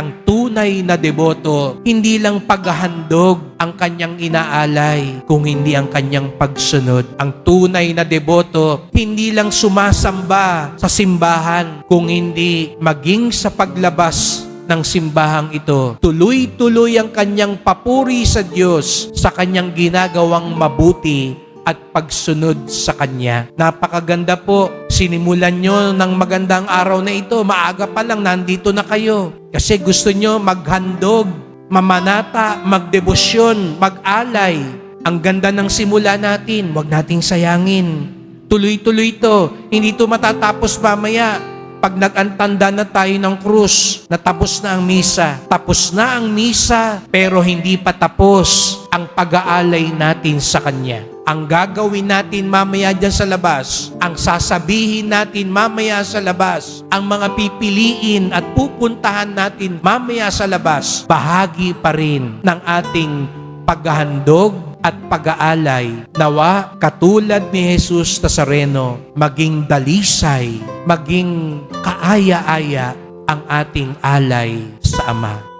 ang tunay na deboto, hindi lang paghahandog ang kanyang inaalay, kung hindi ang kanyang pagsunod. Ang tunay na deboto, hindi lang sumasamba sa simbahan, kung hindi maging sa paglabas ng simbahang ito. Tuloy-tuloy ang kanyang papuri sa Diyos sa kanyang ginagawang mabuti at pagsunod sa Kanya. Napakaganda po. Sinimulan nyo ng magandang araw na ito. Maaga pa lang nandito na kayo. Kasi gusto nyo maghandog, mamanata, magdebosyon, mag-alay. Ang ganda ng simula natin. Huwag nating sayangin. Tuloy-tuloy ito. Hindi ito matatapos mamaya. Pag nag-antanda na tayo ng krus, natapos na ang misa. Tapos na ang misa, pero hindi pa tapos ang pag-aalay natin sa Kanya. Ang gagawin natin mamaya dyan sa labas, ang sasabihin natin mamaya sa labas, ang mga pipiliin at pupuntahan natin mamaya sa labas, bahagi pa rin ng ating paghahandog at pag-aalay. Nawa, katulad ni Jesus Nazareno, maging dalisay, maging kaaya-aya ang ating alay sa Ama.